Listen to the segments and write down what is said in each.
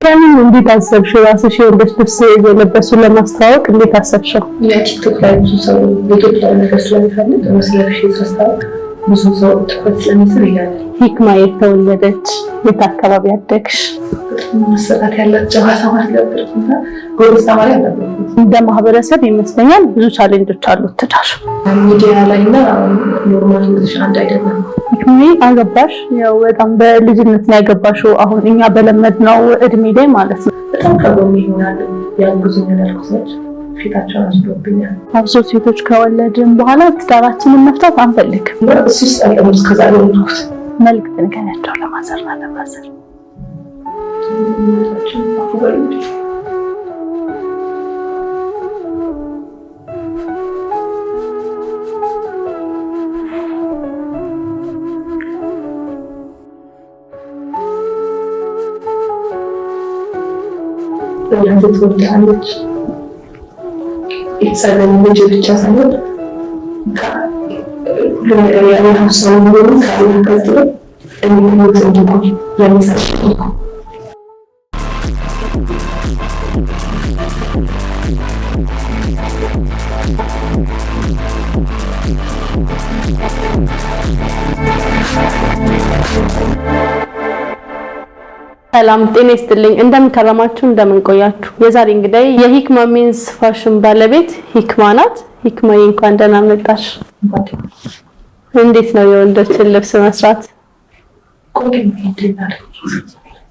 ከምን እንዴት አሰብሽው? ራስሽ የወንዶች ልብስ የለበሱ ለማስተዋወቅ እንዴት አሰብሽው? የቲክቶክ ላይ ብዙ ሰው ዩቲዩብ ላይ ነገር ስለሚፈልግ መስለሽ ተስተዋወቅ ብዙ ሰው ትኩረት ስለሚስብ ይላል። ሂክማ የተወለደች የት አካባቢ ያደግሽ? መሰራት ያላቸው ሀሳባት ነበርኩና ጎበዝ ተማሪ ነበርኩ። እንደ ማህበረሰብ ይመስለኛል ብዙ ቻሌንጆች አሉት ትዳር ሚዲያ ላይና ኖርማል ልጅ አንድ አይደለም። ሂክማ አገባሽ? ያው በጣም በልጅነት ነው ያገባሽው። አሁን እኛ በለመድነው እድሜ ላይ ማለት ነው። በጣም ከጎን ይሆናል ያንጉዝኝ ያልኩት ፊታቸው አስዶብኛል። አብሶ ሴቶች ከወለድን በኋላ ትዳራችንን መፍታት አንፈልግም። እሱስ አለሙስ ከዛሬ ነው መልዕክት ንገሪያቸው ለማዘርና ለማዘር። የተሰራን ልጅ ብቻ ሳይሆን ሁሉም ነገር ያለው ሰው ነው ካለቀጥ እንዴት እንደሆነ የሚሰራው ሰላም ጤና ይስጥልኝ። እንደምን ከረማችሁ እንደምን ቆያችሁ? የዛሬ እንግዲህ የሂክማ ሜንስ ፋሽን ባለቤት ሂክማ ናት። ሂክማ እንኳን ደህና መጣሽ። እንዴት ነው የወንዶችን ልብስ መስራት?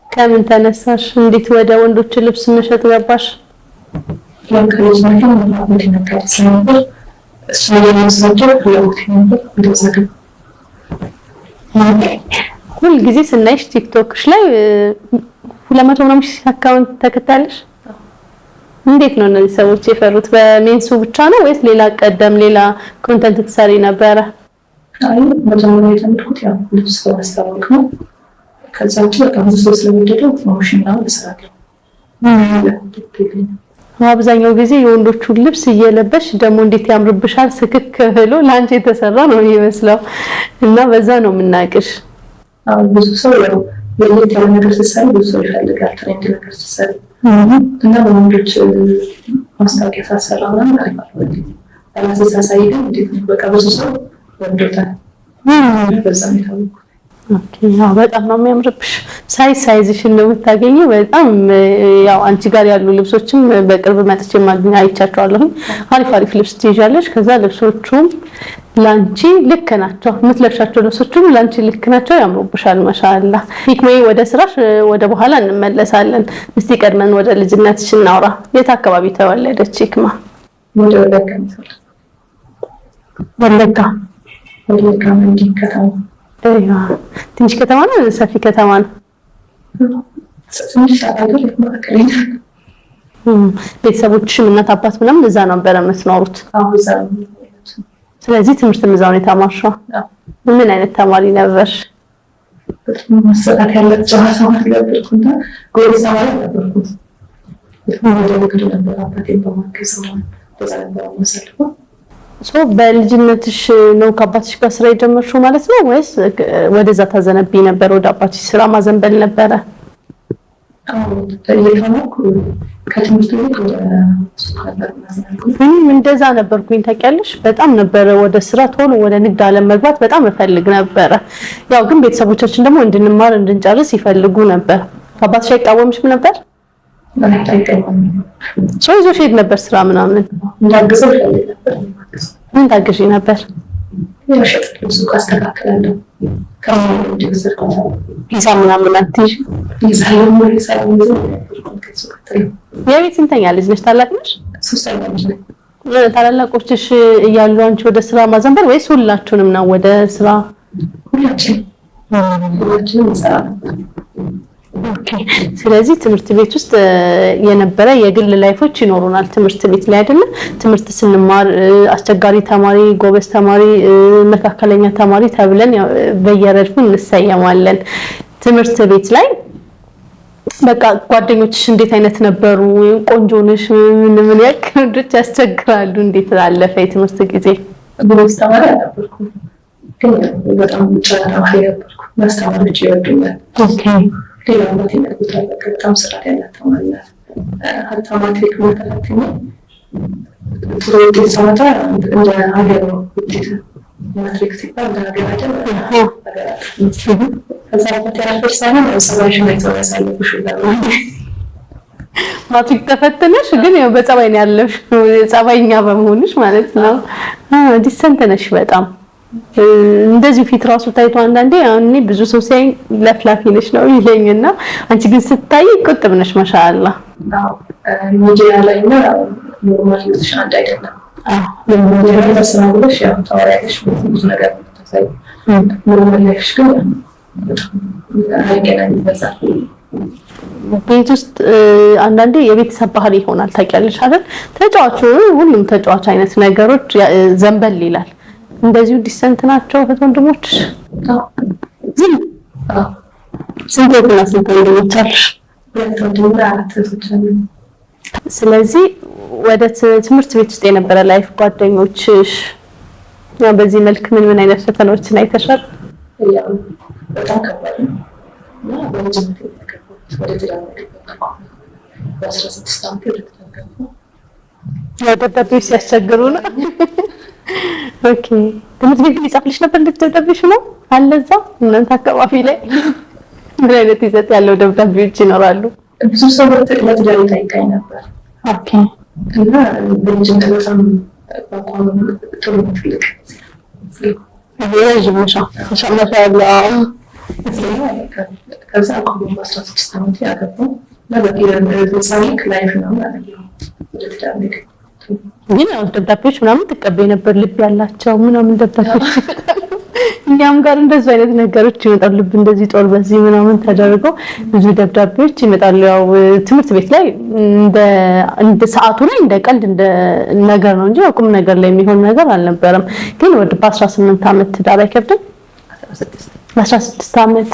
ከምን ተነሳሽ? እንዴት ወደ ወንዶች ልብስ መሸጥ ገባሽ? ሁል ጊዜ ስናይሽ ቲክቶክሽ ላይ 200 ምናምን አካውንት ተከታለሽ። እንዴት ነው እነዚህ ሰዎች የፈሩት? በሜንሱ ብቻ ነው ወይስ ሌላ ቀደም ሌላ ኮንተንት ትሰሪ ነበረ? አይ መጀመሪያ የተማርኩት ያው ልብስ ማስተዋወቅ ነው። ከዛ ውጭ በቃ ብዙ ሰው ስለሚወደው ፕሮሞሽን ነው እሰራለሁ። አብዛኛው ጊዜ የወንዶቹን ልብስ እየለበሽ ደግሞ እንዴት ያምርብሻል ስክክ ብሎ ላንቺ የተሰራ ነው የሚመስለው እና በዛ ነው የምናቅሽ። ብዙ ሰው ያው የሌት ያለ ነገር ሲሰራ ብዙ ሰው ይፈልጋል ትሬንድ ነገር ሲሰራ እና በወንዶች ማስታወቂያ ሳሰራ ምናምን አይፈልግም። ራሴ ሳሳይ ግን እንዴት ነው በቃ ብዙ ሰው ወንዶታል። በዛ ነው የታወቅኩት። ኦኬ ያው በጣም ነው የሚያምርብሽ። ሳይዝሽን ነው የምታገኘው። በጣም ያው አንቺ ጋር ያሉ ልብሶችም በቅርብ መጥቼ ማግኘት አይቻቸዋለሁ። አሪፍ አሪፍ ልብስ ትይዣለሽ። ከዛ ልብሶቹም ላንቺ ልክ ናቸው። የምትለብሻቸው ልብሶቹም ላንቺ ልክ ናቸው፣ ያምሩብሻል። ማሻአላ። ሂክማ ወደ ስራሽ ወደ በኋላ እንመለሳለን። እስቲ ቀድመን ወደ ልጅነትሽ እናውራ። የት አካባቢ ተወለደች ሂክማ? ወለጋ መንዲ ከተማ። ትንሽ ከተማ ነው ሰፊ ከተማ ነው? ቤተሰቦችሽ እናት አባት ምናምን እዛ ነበር የምትኖሩት? ስለዚህ ትምህርት እዛው ነው የተማርሽው? ምን አይነት ተማሪ ነበርሽ? መሰራት ያላቸው ሀሳባት ነበርኩና ጎበዝ ተማሪ ነበርኩ። በልጅነትሽ ነው ከአባትሽ ጋር ስራ የጀመርሽው ማለት ነው ወይስ ወደዛ ታዘነብይ ነበር? ወደ አባትሽ ስራ ማዘንበል ነበረ? እንደዛ ነበርኩኝ ታውቂያለሽ። በጣም ነበረ ወደ ስራ ቶሎ ወደ ንግድ ዓለም መግባት በጣም እፈልግ ነበረ። ያው ግን ቤተሰቦቻችን ደግሞ እንድንማር እንድንጨርስ ይፈልጉ ነበር። አባትሽ አይቃወምሽም ነበር? ይዞሽ ሄድ ነበር ስራ ምናምን? ምን ታግዢ ነበር? ሂሳብ ምናምን አትይዥ? የቤት ስንተኛ ልጅ ነሽ? ታላቅ ነሽ? ታላላቆችሽ እያሉ አንቺ ወደ ስራ ማዘንበር ወይስ ሁላችሁንም ነው ወደ ስራ? ሁላችንም እንሰራ ነበር። ኦኬ። ስለዚህ ትምህርት ቤት ውስጥ የነበረ የግል ላይፎች ይኖሩናል ትምህርት ቤት ላይ አይደለ? ትምህርት ስንማር አስቸጋሪ ተማሪ፣ ጎበዝ ተማሪ፣ መካከለኛ ተማሪ ተብለን በየረድፉ እንሰየማለን። ትምህርት ቤት ላይ በቃ ጓደኞችሽ እንዴት አይነት ነበሩ? ቆንጆ ነሽ? ምን ያክልዶች ያስቸግራሉ? እንዴት አለፈ የትምህርት ጊዜ? ጎበዝ ተማሪ ነበርኩ ግን በጣም ጨዋታ ተማሪ ነበርኩ። ማስተማሪዎች ይወዱኛል። ኦኬ። ሌላው ማለት ይነግሩታል። በቃ በጣም ስርዓት ያላት ተማሪ ናት። ሀታ ማትሪክ ተፈትኜ ጥሩ ውጤት ሳመጣ እንደ ሀገር ነው ውጤት ማትሪክ ሲባል እንደ ሀገር አይደል? ከዛ በፊት ያለበት ሳይሆን ሰባሽ ላይ ያሳለፉሽ ማትሪክ ተፈትነሽ ግን ያው በጸባይ ነው ያለፍሽው፣ ጸባይኛ በመሆንሽ ማለት ነው። ዲሰንት ነሽ በጣም እንደዚህ ፊት ራሱ ታይቶ አንዳንዴ እኔ ብዙ ሰው ሲያይ ለፍላፊ ነሽ ነው ይለኝና አንቺ ግን ስታይ ቁጥብ ነሽ ማሻአላ። አዎ ሚዲያ ላይ እና ኖርማል ልጅ አንድ አይደለም። ሚዲያ ተስራ ብለሽ ያው ታወሪያለሽ ብዙ ነገር ተሳይ ኖርማል ልጅ ግን አይገናኝ በዛት ቤት ውስጥ አንዳንዴ የቤተሰብ ባህሪ ይሆናል ታውቂያለሽ አይደል? ተጫዋቹ ሁሉም ተጫዋች አይነት ነገሮች ዘንበል ይላል። እንደዚሁ ዲሰንት ናቸው እህት ወንድሞች? ስንት ወንድሞች አሉሽ? ስለዚህ ወደ ትምህርት ቤት ውስጥ የነበረ ላይፍ ጓደኞችሽ በዚህ መልክ ምን አይነት ፈተናዎችን አይተሻል? በጣም ከባድ ነው እና በልጅነት ወደ ትዳር በ16 ዓመት ደብዳቤዎች ሲያስቸግሩ ነው። ኦኬ ትምህርት ቤት ሊጻፍልሽ ነበር ደብዳቤሽ ነው አለ እዛ እናንተ አካባቢ ላይ ምን አይነት ይዘት ያለው ደብዳቤዎች ይኖራሉ? ብዙ ሰው ለትዳር ይጠይቀኝ ነበር። ኦኬ እና በልጅነት በጣም ባቋም ጥሩ ትልቅ የረዥም ማሻአላ ከዛ አሁን በ16 ዓመት ያገባው ለበቂሳኒክ ላይፍ ነው ማለት ነው። ወደ ትዳር ግን ያው ደብዳቤዎች ምናምን ተቀበይ ነበር ልብ ያላቸው ምናምን ደብዳቤዎች እኛም ጋር እንደዚህ አይነት ነገሮች ይመጣሉ። ልብ እንደዚህ ጦር በዚህ ምናምን ተደርገው ብዙ ደብዳቤዎች ይመጣሉ። ያው ትምህርት ቤት ላይ እንደ ሰዓቱ ላይ እንደ ቀልድ እንደ ነገር ነው እንጂ ቁም ነገር ላይ የሚሆን ነገር አልነበረም። ግን ወደ በ18 ዓመት ትዳር አይከብድም? 16 ዓመት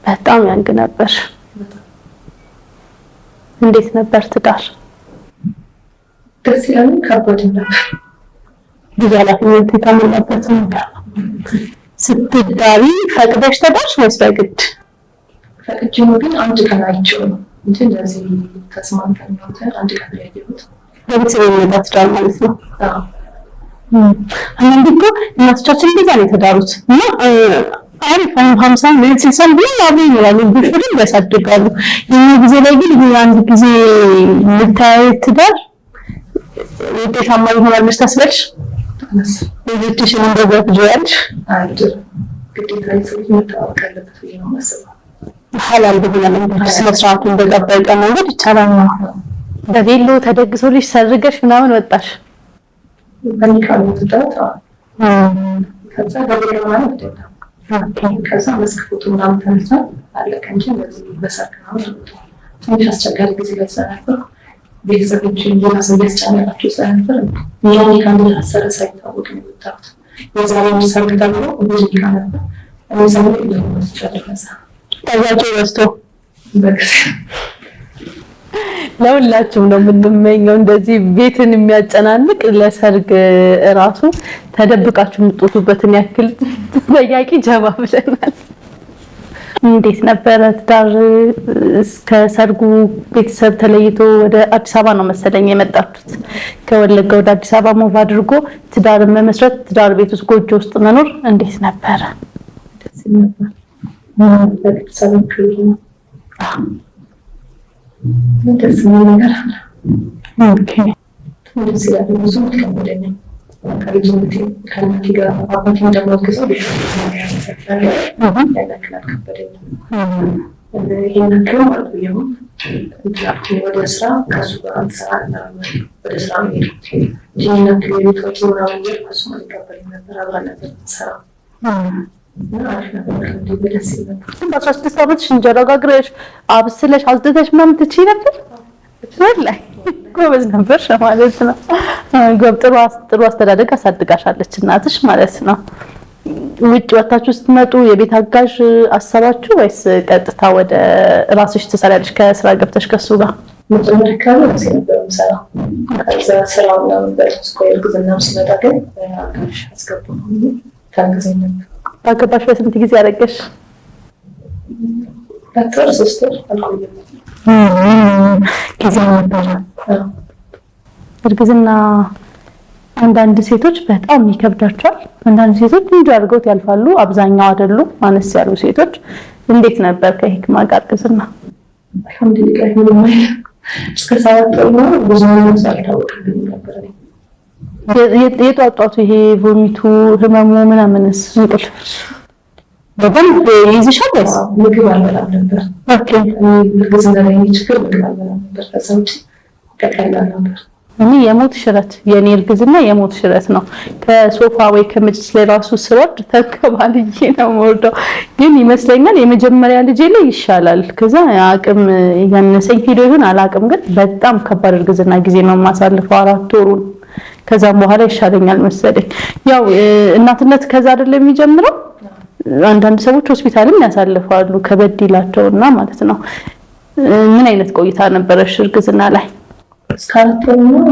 በጣም ያንግ ነበር። እንዴት ነበር ትዳር? ደስ ይላል። ከባድ ነበር። ብዙ ኃላፊነት የተሞላበት ነበር። ስትዳሪ ፈቅደሽ ተዳርሽ ወይስ በግድ? ፈቅጄ ነው፣ ግን አንድ ቀን አይቼው ነው እንጂ እንደዚህ ተስማምተን ነው አንድ ቀን ያየሁት። ለቤተሰብ የሚመጣ ትዳር ማለት ነው። አንዳንዴ እኮ እናቶቻችን እንደዛ ነው የተዳሩት እና አሪፍ 50 ምን 60 ቢሆን አብረው ይኖራሉ፣ ብቻውን ያሳድጋሉ። የኛ ጊዜ ላይ ግን አንድ ጊዜ የምታየው ትዳር ውጤታማ ይሆናል ብለሽ ታስበሽ ልጅሽን እንደዛ ትጀያለሽ? ግዴታ የሰው መታወቅ አለበት ብዬ ነው የማስበው። ሐላል በሆነ መንገድ ስነ ስርዓቱን በጠበቀ መንገድ ይቻላል ነው። በቬሎ ተደግሶልሽ ሰርገሽ ምናምን ወጣሽ? በሚካሉ ትዳር ከዛ ገበያ ማለት ነው። ከዛ መስክፎቱ ምናምን ተነሳ አለቀ እንጂ እንደዚህ በሰርግ ነው። ትንሽ አስቸጋሪ ጊዜ ላይ ስለነበር ቤተሰቦችን የራስ እያስጨነቃቸው ስለነበር ያኔ ከአንድ አሰረ ሳይታወቅ ነው የወጣሁት። የዛሬ ሰርግ ተብሎ ሙዚቃ ነበር እነዛው ይደረሳል ታያቸው ወስቶ በክስ ለሁላችሁም ነው የምንመኘው እንደዚህ ቤትን የሚያጨናንቅ ለሰርግ እራሱ ተደብቃችሁ የምትወጡበትን ያክል በያቂ ጀባ ብለናል። እንዴት ነበረ ትዳር? እስከ ሰርጉ ቤተሰብ ተለይቶ ወደ አዲስ አበባ ነው መሰለኝ የመጣችሁት። ከወለጋ ወደ አዲስ አበባ ሞቭ አድርጎ ትዳር መመስረት፣ ትዳር ቤት ውስጥ ጎጆ ውስጥ መኖር እንዴት ነበረ? ደስ ነበር። ቤተሰብ ክብር ደስ የሚል ነገር አለ። ኦኬ ደስ ይላል። ብዙ ከበደኝ ከልጅነቴ ከእናቴ ጋር አባቴ እንደማገዘው ይሄን ያክል ማለት ነው። ወደ ስራ ከሱ ጋር ወደ ስራ ሄድኩት እንጂ ይሄን ያክል የቤት ወጪ ምናምን ከሱ አልቀበልም ነበር። አብረን ነበር የምንሰራው። በ16 ዓመትሽ እንጀራ ጋግረሽ አብስለሽ አዝደተሽ ምናምን ትችይ ነበር? ወላሂ ጎበዝ ነበርሽ ማለት ነው። ጥሩ አስተዳደግ አሳድጋሻለች እናትሽ ማለት ነው። ውጭ ወጣችሁ ስትመጡ የቤት አጋዥ አሰባችሁ ወይስ ቀጥታ ወደ ራስሽ ትሰሪያለሽ ከስራ ገብተሽ ከሱ ጋር? መጀመሪያ አካባቢ ነበር የምሰራው። ከዛ ስራው ምናምን በልጅ እርግዝናው ሲመጣ ግን አጋዥ አስገቡ ታግዘኝ ነበር። ባገባሽ በስንት ጊዜ አደረገሽ? ዶክተር 3 ወር አልቆየም። ጊዜ ነበር እርግዝና። አንዳንድ ሴቶች በጣም ይከብዳቸዋል፣ አንዳንድ ሴቶች እንዲህ አድርገውት ያልፋሉ። አብዛኛው አይደሉም። አነስ ያሉ ሴቶች እንዴት ነበር ከሂክማ ጋር እርግዝና? አልሐምዱሊላህ ምንም አይልም። እስከ 7 ወር ነው ብዙ ነገር ሳልታወቅብኝ ነበር። የጧጧቱ ይሄ ቮሚቱ ህመሙ ምናምንስ እንቅልፍ በደንብ ይይዝሻል? ምግብ አልበላም ነበር። ኦኬ እርግዝና ላይ ችግር ምግብ አልበላም ነበር። ከዛ ውጪ ቀላል ነበር። እኔ የሞት ሽረት የኔ እርግዝና የሞት ሽረት ነው። ከሶፋ ወይ ከመጅልስ ላይ ራሱ ስወርድ ተከባልዬ ነው የምወርደው። ግን ይመስለኛል የመጀመሪያ ልጄ ላይ ይሻላል። ከዛ አቅም ያነሰኝ ሄዶ ይሁን አላቅም፣ ግን በጣም ከባድ እርግዝና ጊዜ ነው የማሳልፈው 4 ወሩን። ከዛም በኋላ ይሻለኛል መሰለኝ። ያው እናትነት ከዛ አይደለም የሚጀምረው። አንዳንድ ሰዎች ሆስፒታልም ያሳልፋሉ ከበድ ይላቸውና ማለት ነው። ምን አይነት ቆይታ ነበረሽ እርግዝና ላይ? እስካሁን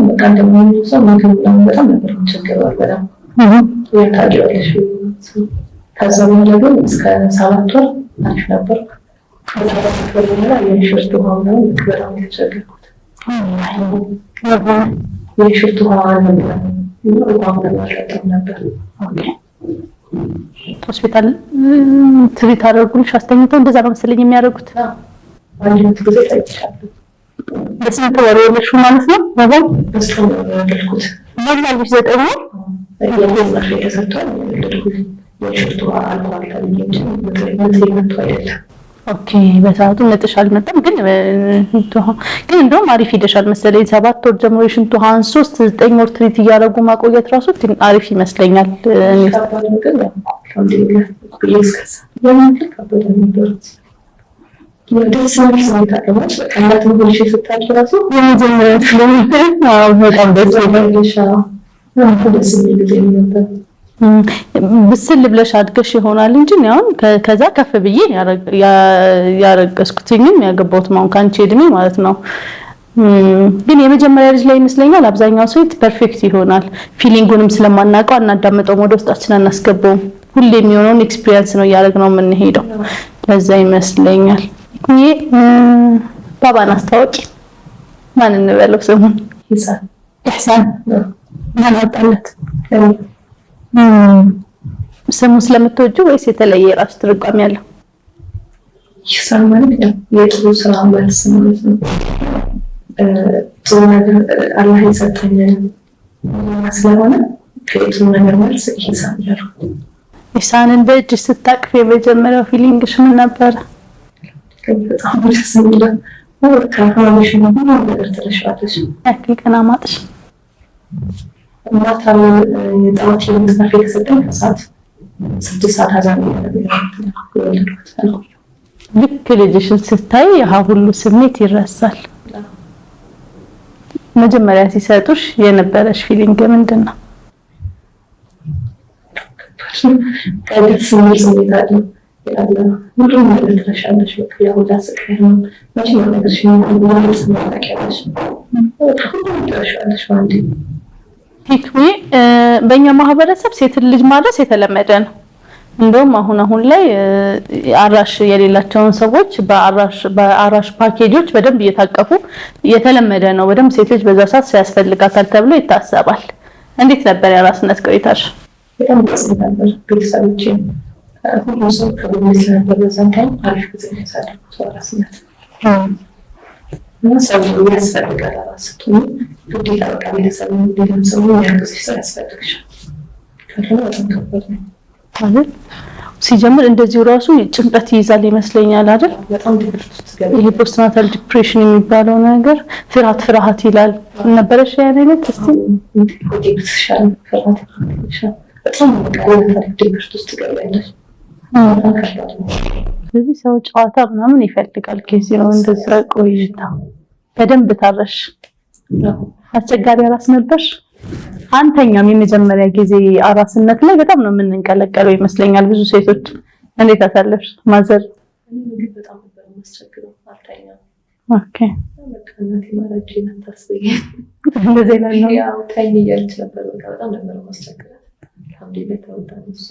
በቃ እንደምንም ሰው ምግብ በጣም ነበር የሚቸገረው በጣም ያታዲያለሽ። ከዛ በኋላ ግን እስከ 7 ወር አሪፍ ነበር። ከዛ በኋላ የሽርት ውሃ ነው በጣም የተቸገርኩት። የሽርት ውሃ ነበር ነበር። ሆስፒታል ትሪት አደረጉልሽ? አስተኝተው እንደዛ ነው መሰለኝ የሚያደርጉት። አንድ ጊዜ ታይቻለሁ። በስንት ወር የወለድሽው ማለት ነው? በጣም በስንት ወር የወለድኩት? ሞላልሽ 9 ወር? የወለድኩት የተሰጠው የወለድኩት የሽርት ውሃ አልኳል እንጂ ምትመጡ አይደለም። ኦኬ በሰዓቱ ነጥሽ አልመጣም፣ ግን እንደውም አሪፍ ሄደሻል መሰለኝ። 7 ወር ጀምሮ የሽንት ውሃ አንሶ 9 ወር ትሪት እያደረጉ ማቆየት ራሱ አሪፍ ይመስለኛል። ብስል ብለሽ አድገሽ ይሆናል እንጂ አሁን ከዛ ከፍ ብዬ ያረገዝኩትኝም ያገባሁትም አሁን ካንቺ እድሜ ማለት ነው። ግን የመጀመሪያ ልጅ ላይ ይመስለኛል አብዛኛው ሰው ፐርፌክት ይሆናል። ፊሊንጉንም ስለማናውቀው አናዳምጠውም፣ ወደ ውስጣችን አናስገባውም። ሁሌ የሚሆነውን ኤክስፒሪየንስ ነው እያደረግነው የምንሄደው። ለዛ ይመስለኛል። ይሄ ባባን አስታወቂ። ማን እንበለው ስሙን? ኢህሳን። ማን አወጣለት? ስሙ ስለምትወጂው ወይስ የተለየ የራሱ ትርጓሜ ያለው? ኢህሳን ማለት የጥሩ ስራ መልስ ማለት ነው። ጥሩ ነገር አላህ የሰጠኝ ስለሆነ ከጥሩ ነገር መልስ ኢህሳን ያለው። ኢህሳንን በእጅ ስታቅፍ የመጀመሪያው ፊሊንግሽ ምን ነበረ? በጣም ደስ የሚለው ከሆነሽ ነው ነገር ተለሻለሽ። ያክል ቀና ማጥሽ ማታ የጠዋት የምትናፈቅ የተሰጠኝ ከሰዓት 6 ሰዓት አዛን የወለድኩት ነው። ልክ ልጅሽን ስታይ ያ ሁሉ ስሜት ይረሳል። መጀመሪያ ሲሰጡሽ የነበረሽ ፊሊንግ ምንድን ነው? ደስ የሚል ስሜት አለ። ሁሉም ነገር ትረሻለሽ። በቃ ያው ዳስቀኝ ነው መቼም ነገርሽ ማለት ስማታቂያለሽ ሁሉም ትረሻለሽ አንዴ። ሂክሚ በእኛ ማህበረሰብ ሴት ልጅ ማድረስ የተለመደ ነው። እንደውም አሁን ላይ አራሽ የሌላቸውን ሰዎች በአራሽ ፓኬጆች በደንብ እየታቀፉ የተለመደ ነው። በደንብ ሴት ልጅ በዛ ሰዓት ያስፈልጋታል ተብሎ ይታሰባል። እንዴት ነበር የአራስነት ቆይታሽ? በጣም ደስ ነበር። ቤተሰቦቼ ሁሉም ሰው ከጎኔ ስለነበር በዛን ታይም አሪፍ ጊዜ ያሳለፍኩት አራስነት ሰው ያስፈልጋል። አራስ ስትሆኚ ግዴታ በቃ ቤተሰብ እንዲደም ሰው የሚያግዝሽ ሰው ያስፈልግሻል። ካልሆነ በጣም ከባድ ነው አይደል? ሲጀምር እንደዚሁ ራሱ ጭንቀት ይይዛል ይመስለኛል አይደል? በጣም ድብርት ውስጥ ገባ። ይሄ ፖስትናታል ዲፕሬሽን የሚባለው ነገር ፍርሃት ይላል ነበረሽ ያ አይነት እስቲ ዲፕሬሽን ፍርሃት ይላል። በጣም በቃ ድብርት ውስጥ ገባለሽ። ስለዚህ ሰው ጨዋታ ምናምን ይፈልጋል። ጊዜ ነው እንደዛ ቆይታ። በደንብ ታረሽ። አስቸጋሪ አራስ ነበርሽ? አንተኛም የመጀመሪያ ጊዜ አራስነት ላይ በጣም ነው የምንንቀለቀለው ይመስለኛል ብዙ ሴቶች። እንዴት አሳለፍሽ? ማዘር በጣም ነበር የሚያስቸግረው። አልተኛም። ኦኬ በቃ እናቴ ማረጅና ታስበኝ እንደዚህ ላይ ነው ያው ታኝ እያለች ነበር። በቃ በጣም ነበር የሚያስቸግረው። አልሐምዱሊላህ ተወጣን። እሷ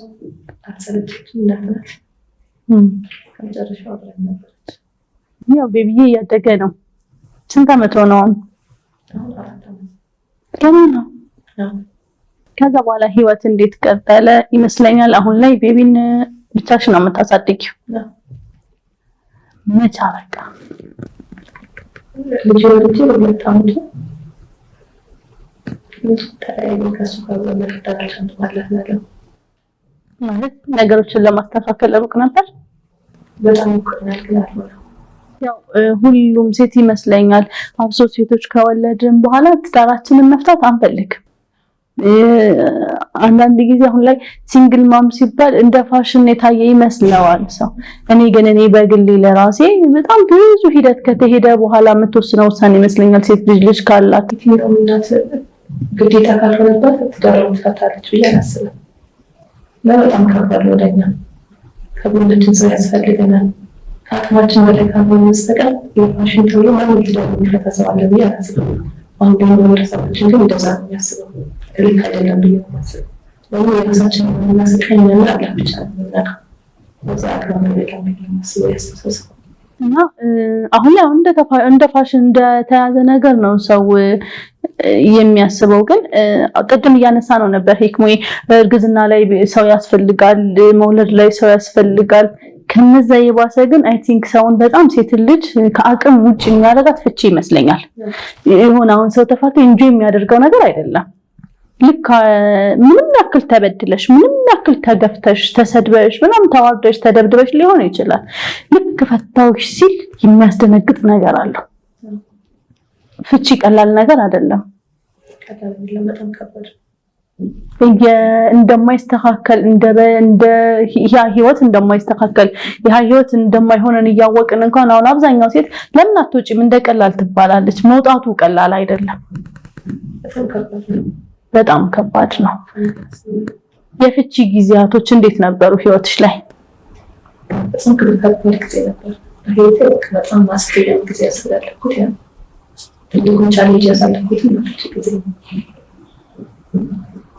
አልሰለቸችም። እናት ናት። ከመጨረሻው አብረን ነበረች። ያው ቤቢዬ እያደገ ነው። ስንት ዓመት ነው? ገና ነው። ከዛ በኋላ ህይወት እንዴት ቀጠለ? ይመስለኛል አሁን ላይ ቤቢን ብቻሽ ነው የምታሳድጊው? መቻ በቃ ልጅ ወልጄ በጣም ከሱ ጋር በመረዳዳት ማለት ነገሮችን ለማስተካከል ሩቅ ነበር። በጣም ይቆናል ግን አልሆነም። ያው ሁሉም ሴት ይመስለኛል አብሶ ሴቶች ከወለድን በኋላ ትዳራችንን መፍታት አንፈልግም። አንዳንድ ጊዜ አሁን ላይ ሲንግል ማም ሲባል እንደ ፋሽን የታየ ይመስለዋል ሰው። እኔ በግሌ ለራሴ በጣም ብዙ ሂደት ከተሄደ በኋላ የምትወስነው ውሳኔ ይመስለኛል። ሴት ልጅ ካላት እናት ግዴታ ካልሆነባት ትዳሯን ትፈታለች ብዬ አላስብም። በጣም ከባድ ነው ለኛ። ከጎናችን ሰው ያስፈልገናል። ከአቅማችን በላይ ካልሆነ በስተቀር የፋሽን ተብሎ ማንም ትዳር የሚፈታ ሰው አለ ብዬ አላስብም። አሁን ደግሞ ማህበረሰባችን ግን እንደዛ ነው የሚያስበው። ልክ አይደለም ብዬ ነው የማስበው። ለምን የራሳችን የምናስቀኝ ምን አላ ብቻ ነው የምናውቀው። በዛ አግባብ ነው የማስበው ያስተሳሰብ እና አሁን ላይ እንደ ፋሽን እንደተያዘ ነገር ነው ሰው የሚያስበው። ግን ቅድም እያነሳ ነው ነበር ሂክሞዬ፣ እርግዝና ላይ ሰው ያስፈልጋል፣ መውለድ ላይ ሰው ያስፈልጋል። ከነዛ የባሰ ግን አይ ቲንክ ሰውን በጣም ሴት ልጅ ከአቅም ውጭ የሚያደርጋት ፍቺ ይመስለኛል። ይሁን አሁን ሰው ተፋቶ እንጂ የሚያደርገው ነገር አይደለም። ልክ ምንም ያክል ተበድለሽ፣ ምንም ያክል ተገፍተሽ፣ ተሰድበሽ፣ ምንም ተዋርደሽ፣ ተደብድበሽ ሊሆን ይችላል። ልክ ፈታውሽ ሲል የሚያስደነግጥ ነገር አለው። ፍቺ ቀላል ነገር አይደለም። በጣም ከባድ እንደማይስተካከል እንደ ያ ህይወት እንደማይስተካከል ያ ህይወት እንደማይሆነን እያወቅን እንኳን አሁን አብዛኛው ሴት ለምን አትወጪም እንደቀላል ትባላለች። መውጣቱ ቀላል አይደለም። በጣም ከባድ ነው። የፍቺ ጊዜያቶች እንዴት ነበሩ ህይወትሽ ላይ? በጣም ከባድ ጊዜ ነበር። ህይወቴ በጣም ማስቀየም ጊዜ ያስፈልኩት ያ ትልቁን ቻሌንጅ ያሳለፍኩት ነው። ጊዜ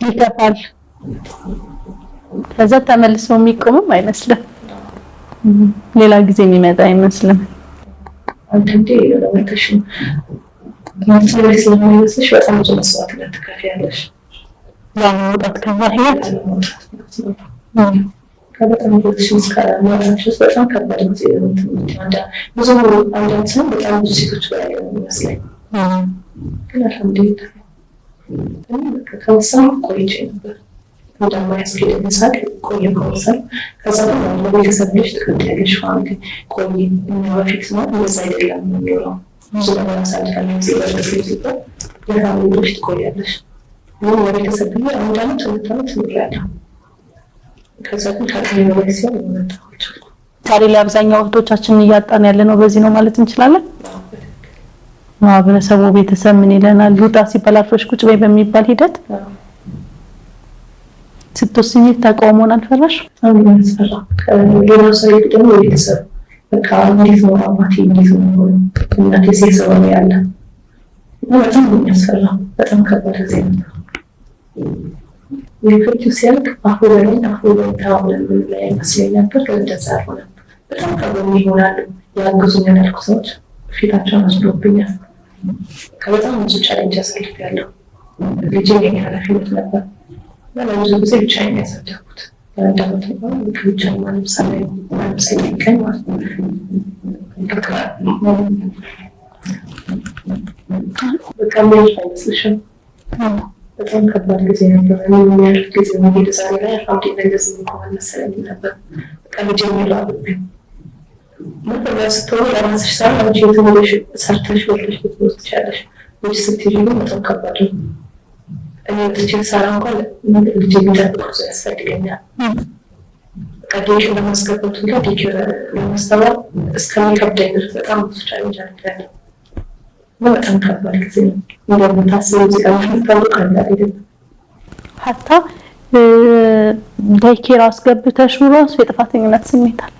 ይከፋል። ከዛ ተመልሶ የሚቆምም አይመስልም። ሌላ ጊዜ የሚመጣ አይመስልም። አንዳንዴ ለወተሽ ማንሰለስ ስለማይመስልሽ በጣም ብዙ መስዋዕትነት ትከፍያለሽ። ለመውጣት ከማህይወት ከበጣም ብዙ እስከማራሽ በጣም ከባድ ጊዜ ነው። ብዙ አንዳንድ ሰው በጣም ብዙ ሴቶች ጋር ያለው ይመስለኝ ግን አልሐምዱሊላህ ከወሰን ቆይቼ ነበር። እንደማያስኬድ ሳቅ ቆየ ከወሰን ከዛ ለቤተሰብ ልጅ ትከታያለሽ ፋሚሊ ቆይ እኛ በፊት ነው እንደዛ አይደለም የሚኖረው ብዙ ነገር አሳልፋለሁ ሲበረስ ሲባል የፋሚሊ ልጅ ትቆያለሽ። ምን ለቤተሰብ ብዬ አንድ ዓመት ሁለት ዓመት ኖሬያለሁ። ከዛ ግን ከዚህ በላይ ሲሆን መጣሁት። ዛሬ ላይ አብዛኛው እህቶቻችንን እያጣን ያለ ነው በዚህ ነው ማለት እንችላለን። ማህበረሰቡ ቤተሰብ ምን ይለናል? ውጣ ሲባል አርፈሽ ቁጭ በይ በሚባል ሂደት ስትወስኚ ተቃውሞን አልፈራሽ? አሁን ያስፈራ ሌላ ሰው ደግሞ ቤተሰብ በቃ እንዴት ነው አባቴ እንዴት ነው እናቴ ሲሰራ ያለ በጣም የሚያስፈራ በጣም ከባድ ጊዜ ነው። የፍቺ ሲያልቅ አፉ ላይ ታውለን ላይ መስለኝ ነበር። እንደዛ አልሆነም። በጣም ከጎን ይሆናሉ ያግዙኛል ያልኩ ሰዎች ፊታቸውን አስዶብኛል። ከበጣም ብዙ ቻሌንጅ አሳልፌያለሁ። ልጄ የኔ ኃላፊነት ነበር እና ለብዙ ጊዜ ብቻዬን ያሳደግኩት ለአንድ ዓመት ነው። ብቻዬን ማንም ሳይጠይቀኝ ማለት ነው። በቃ የሚያልፍ አይመስልሽም? በጣም ከባድ ጊዜ ነበር። የሚያልፍ ጊዜ ነው። ሄደ ዛሬ ላይ አልሐምዱሊላህ እንደዚህ እንኳን መሰለኝ ነበር። በቃ ልጄ የሚለው አብብኝ ነበር ስትሆን ለራስሽ ሳይሆን አንቺ የተመለሽ ሰርተሽ ወልደሽ ልትወስድ ትችያለሽ። ልጅ ስትይዥ ግን በጣም ከባድ ነው። እኔ ልጅን ሳራ እንኳን ልጅ የሚጠብቅ ሰው ያስፈልገኛል። ዴኬር ለማስገባት እና ዴኬር ለማስተማር እስከሚከብደኝ ድረስ በጣም ብዙ ቻሌንጅ አድርጌያለሁ። በጣም ከባድ ጊዜ ነው። እንደምታስበው እዚህ ጋር ታውቃለህ አይደል? ሀታ ዴኬር አስገብተሽ ራሱ የጥፋተኝነት ስሜት አለው።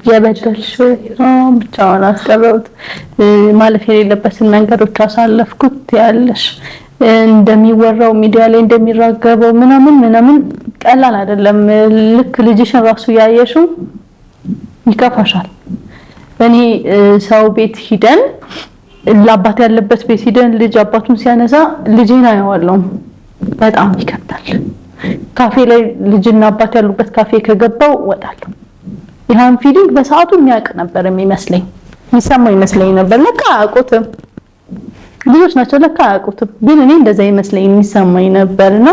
የበደልሽ ብቻውን አስቀረውት ማለፍ የሌለበትን መንገዶች አሳለፍኩት ያለሽ እንደሚወራው ሚዲያ ላይ እንደሚራገበው ምናምን ቀላል አይደለም። ልክ ልጅሽን ራሱ ያየሽው ይከፋሻል። በእኔ ሰው ቤት ሂደን ለአባት ያለበት ቤት ሂደን ልጅ አባቱን ሲያነሳ ልጄን አየዋለሁ። በጣም ይከብዳል። ካፌ ላይ ልጅና አባት ያሉበት ካፌ ከገባው እወጣለሁ። ይሄን ፊሊንግ በሰዓቱ የሚያውቅ ነበር የሚመስለኝ፣ የሚሰማው ይመስለኝ ነበር። ለካ አያውቁትም፣ ልጆች ናቸው ለካ አያውቁትም። ግን እኔ እንደዛ ይመስለኝ የሚሰማኝ ነበርና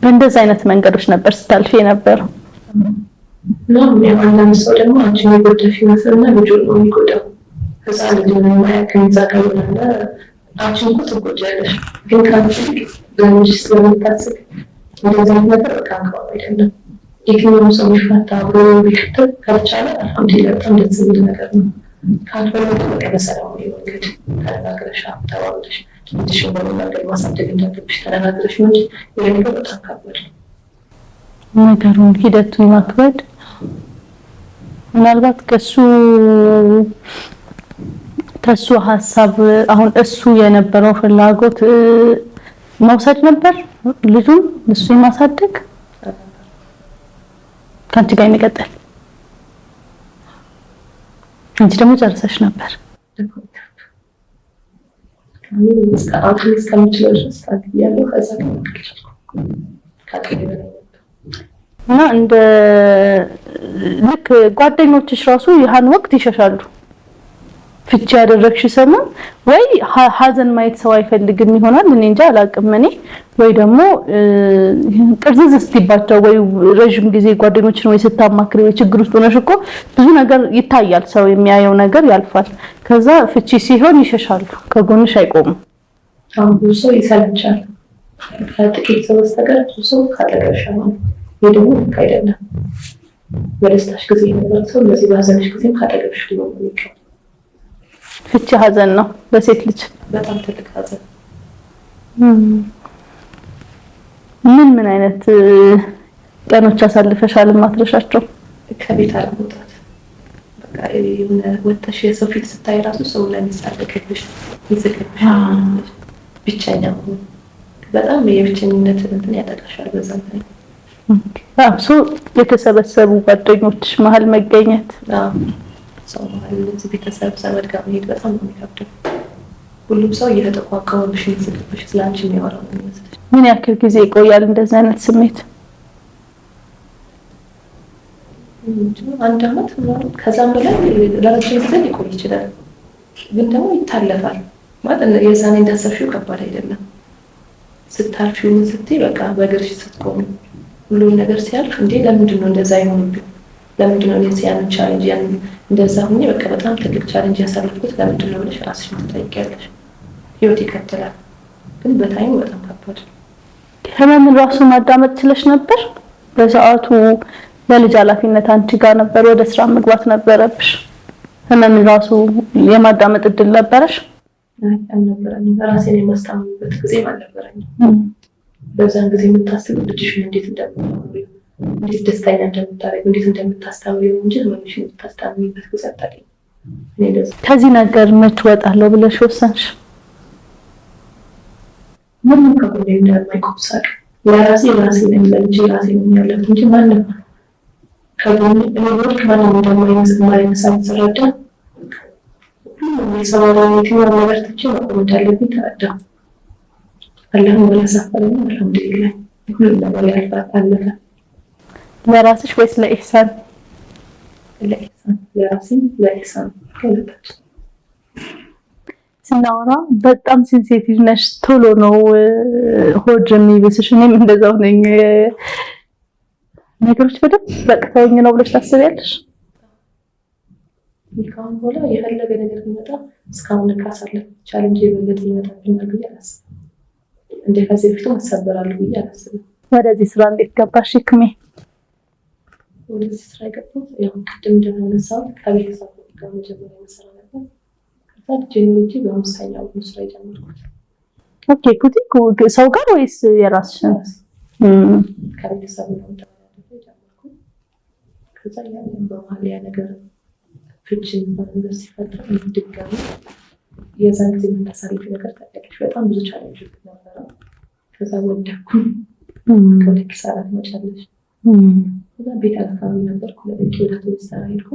በእንደዛ አይነት መንገዶች ነበር ስታልፍ ነበር። ነው አንዳንድ ሰው ደግሞ አንቺን የጎዳሽ ይመስልና ልጁን ነው የሚጎዳው። ህፃን ልጅ ነው የማያውቅም ዛጋውና አንቺን እኮ ትጎጃለሽ። ግን ካንቺ ለልጅ ስለምታስብ እንደዛ ነገር በጣም ከባድ አይደለም። የትኛውም ሰው ቢፈታ አብሮ ቢቀጥል ካልቻለ አልሐምዱሊላህ በጣም ደስ የሚል ነገር ነው። ካልሆነ በቃ በሰላማዊ መንገድ ተነጋግረሽ ተባብለሽ ልጅሽን በመንገድ ማሳደግ እንዳለብሽ ተነጋግረሽ ነው እንጂ ይሄ ነገር በጣም ከባድ ነው። ነገሩን ሂደቱን ማክበድ ምናልባት ከሱ ሀሳብ አሁን እሱ የነበረው ፍላጎት መውሰድ ነበር ልጁን እሱ ማሳደግ ካንቺ ጋር ይቀጥል አንቺ ደግሞ ጨርሰሽ ነበር እና እንደ ልክ ጓደኞችሽ ራሱ ይሃን ወቅት ይሸሻሉ። ፍቺ ያደረግሽ ሰሞን ወይ ሀዘን ማየት ሰው አይፈልግም ይሆናል እኔ እንጃ አላቅም። እኔ ወይ ደግሞ ቅርዝዝ እስኪባቸው ወይ ረጅም ጊዜ ጓደኞችን ወይ ስታማክሪ ወይ ችግር ውስጥ ሆነሽ እኮ ብዙ ነገር ይታያል፣ ሰው የሚያየው ነገር ያልፋል። ከዛ ፍቺ ሲሆን ይሸሻሉ፣ ከጎንሽ አይቆሙም። አሁን ብዙ ሰው ይሰለቻል። ከጥቂት ሰው በስተቀር ብዙ ሰው ካለቀሻ ነው። ይሄ ደግሞ ልክ አይደለም። በደስታሽ ጊዜ ነበር ሰው ለዚህ ባዘንሽ ጊዜ ካለቀሽ ነው የሚቀር። ፍቺ ሀዘን ነው ለሴት ልጅ በጣም ትልቅ ሀዘን። ምን አይነት ቀኖች አሳልፈሻል ማትረሻቸው? ከቤት አለመውጣት በቃ የሆነ ወጥተሽ የሰው ፊት ስታይ ራሱ ሰው ለሚሳለቅብሽ ይስቅብሽ፣ ብቸኛ መሆን በጣም የብቸኝነት እንትን ያጠቃሻል። በዛ ላይ አብሶ የተሰበሰቡ ጓደኞች መሀል መገኘት ሰው መሀል እዚህ ቤተሰብ ዘመድ ጋር መሄድ በጣም ነው የሚከብደው። ሁሉም ሰው እየተጠቋቀመብሽ ይስቅብሽ፣ ስላንቺ የሚያወራው ነው የሚመስልሽ። ምን ያክል ጊዜ ይቆያል እንደዚህ አይነት ስሜት? አንድ አመት ምናምን ከዛም በላይ ለረጅም ጊዜ ሊቆይ ይችላል። ግን ደግሞ ይታለፋል ማለት የዛኔ እንዳሰብሽው ከባድ አይደለም። ስታልፊው ምን ስትይ በቃ በእግርሽ ስትቆሚ ሁሉም ነገር ሲያልፍ እንዴ ለምንድን ነው እንደዛ አይሆንብኝ? ለምንድን ነው እኔ ያንን ቻሌንጅ ያን እንደዛ ሆኜ በቃ በጣም ትልቅ ቻሌንጅ ያሳለፍኩት ለምንድን ነው ብለሽ ራስሽን ትጠይቂያለሽ። ህይወት ይቀጥላል፣ ግን በታይሙ በጣም ከባድ ነው። ህመምን ራሱ ማዳመጥ ችለሽ ነበር በሰዓቱ? ለልጅ ኃላፊነት አንቺ ጋር ነበር፣ ወደ ስራ መግባት ነበረብሽ። ህመምን ራሱ የማዳመጥ እድል ነበረሽ? አልነበረኝም። ራሴን የማስታመምበት ጊዜ አልነበረኝም። በዛን ጊዜ የምታስብ ልጅሽን እንዴት እንደምታምሪው፣ እንዴት ደስተኛ እንደምታረጊው፣ እንዴት እንደምታስታምሪው እንጂ ህመምሽን የምታስታምሚበት ጊዜ አታውቂም። ከዚህ ነገር መች ወጣለሁ ብለሽ ወሰንሽ? ምንም ከጎኔ እንደማይቆም ሳቅ ለራሴ ነኝ ለልጄ ራሴ ነኝ ያለሁት እንጂ ማንም ከጎኔ ወርክ ማንም እንደማይነሳኝ ስረዳ ሁሉም የሰማራዊ የትኛው ነገር ትቼ መቆም እንዳለብኝ ተረዳሁ። አላህ ወላሳፈረኝ አልሐምዱሊላህ። ሁሉም ነገር ያልፋል አለፈ። ለራስሽ ወይስ ለኢህሳን? ለኢህሳን፣ ለራሴም ለኢህሳን ከለበት ስናወራ በጣም ሴንሲቲቭ ነሽ፣ ቶሎ ነው ሆድ የሚብስሽ። እኔም እንደዛው ነኝ። ነገሮች በደንብ በቅተውኝ ነው ብለሽ ታስቢያለሽ? ይካውን በኋላ የፈለገ ነገር ቢመጣ እስካሁን ካሳለፍ ቻሌንጅ የበለጠ ይመጣብኛል ብዬ አላስብም። እንደ ከዚህ በፊት መሰበራለሁ ብዬ አላስብም። ወደዚህ ስራ እንዴት ገባሽ ህክሜ? ወደዚህ ስራ የገባሁት ያው ቅድም እንደተነሳው ከቤተሰብ ጋር መጀመሪያ መሰራ ነበር። ከዛ ጀምሮጂ በአምስተኛው ስራ የጀመርኩት። ኦኬ ቡቲክ ሰው ጋር ወይስ የራስሽን? ከቤተሰብ ነው የጀመርኩት። ከዛ ያንን በመሀል ያ ነገር ፍቺን በነገር ሲፈጠር ድጋሚ የዛን ጊዜ የምታሳልፊው ነገር ታውቂያለሽ። በጣም ብዙ ቻሌንጅ ነበረ። ከዛ ወደኩ ከወደ ኪሳራ ትመጫለሽ። ከዛ ቤት አካባቢ ነበርኩ። ለቤት ወደ ተወሰነ ሄድኩ።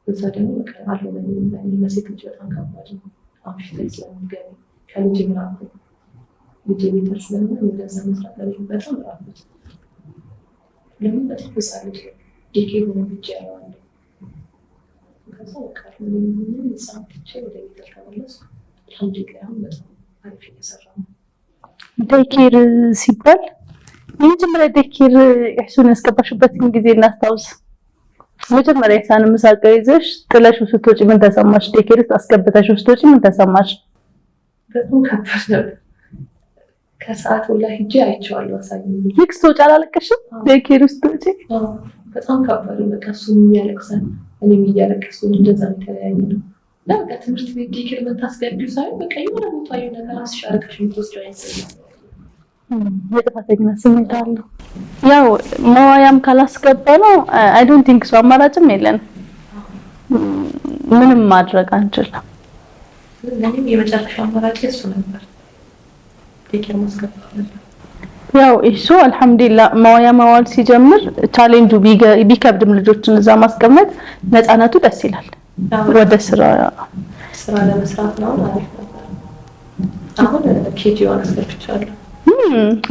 እዛ ደግሞ በቃ አልሆነኝም። ለሴት ልጅ በጣም ከባድ ነው። አምሽተን ስለምንገቢ ከልጅ ምናምን ልጅ ቤተር ስለምን እንደዛ መስራት ላይ በጣም ራበት ለምን በጣም ህፃን ልጅ ጌቄ ሆነ ብቻ ያዋለ ከዛ በቃ ምንም ሳምፕቼ ወደ ቤተር ከመለስ አልሐምዱሊላህ አሁን በጣም አሪፍ እየሰራ ነው። ዴይኬር ሲባል የመጀመሪያ ዴይኬር እሱን ያስገባሽበትን ጊዜ እናስታውስ። መጀመሪያ ኢህሳን ምሳቀ ይዘሽ ጥለሽው ስትወጪ ምን ተሰማሽ? ዴይኬር አስገብተሽው ስትወጪ ምን ተሰማሽ? በጣም ከባድ ነበር። ከሰዓት ሁላ ሂጄ አይቼዋለሁ። አሳየኝ ልክስ ወጪ አላለቀሽም? ዴይኬር ውስጥ ወጪ በጣም ከባድ ነው። በቃ እሱም ያለቅሳል እኔም እያለቀስኩ እንደዛ ነው የተለያየነው። በቃ ትምህርት ቤት ዴይኬር መታስገቢው ሳይሆን በቃ የሆነ ቦታ የሆነ ነገር አስሻርካሽ የምትወስጂው አይመስልም። የጥፋተኝነት ስሜት አለው። ያው መዋያም ካላስገባ ነው አይ ዶንት ቲንክ ሶ አማራጭም የለን ምንም ማድረግ አንችልም። ለኔም የመጨረሻ አማራጭ እሱ ነበር፣ ዴይኬር ማስገባት ነበር። ያው እሱ አልሐምዱሊላህ መዋያ መዋል ሲጀምር ቻሌንጁ ቢከብድም ልጆችን እዛ ማስቀመጥ ነፃነቱ ደስ ይላል። ወደ ስራ ለመስራት ነው አሪፍ ነበር። አሁን ኬጂዋን አስገብቻለሁ።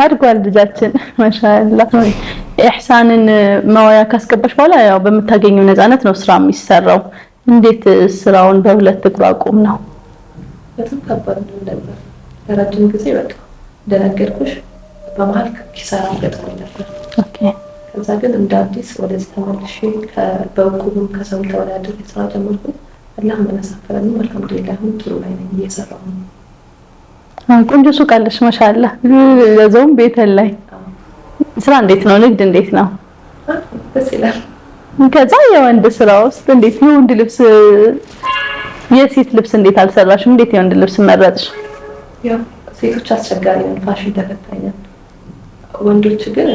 አድጓል ልጃችን ማሻአላህ። ኢህሳንን መዋያ ካስገባሽ በኋላ ያው በምታገኘው ነፃነት ነው ስራ የሚሰራው። እንዴት ስራውን በሁለት እግሩ አቁም ነው? በጣም ከባድ ነበር ለረጅም ጊዜ። በቃ እንደነገርኩሽ በመሀል ኪሳራ ገጥሞኝ ነበር። ኦኬ። ከዛ ግን እንደ አዲስ ወደዚህ ተመልሼ በእቁብም ከሰው ተወዳድሬ ስራ ጀመርኩ። አላህ መነሳፈረኝ። አልሐምዱሊላህ አሁን ጥሩ ላይ ነኝ፣ እየሰራሁ ነው። ቆንጆ ሱቅ አለሽ ማሻአላህ። ለዛውም ቤተል ላይ ስራ እንዴት ነው? ንግድ እንዴት ነው? ደስ ይላል። ከዛ የወንድ ስራ ውስጥ እንዴት ነው? የወንድ ልብስ የሴት ልብስ እንዴት አልሰራሽም? እንዴት የወንድ ልብስ መረጥሽ? ያው ሴቶች አስቸጋሪ ነው፣ ፋሽን ተከታይ ነን። ወንዶች ግን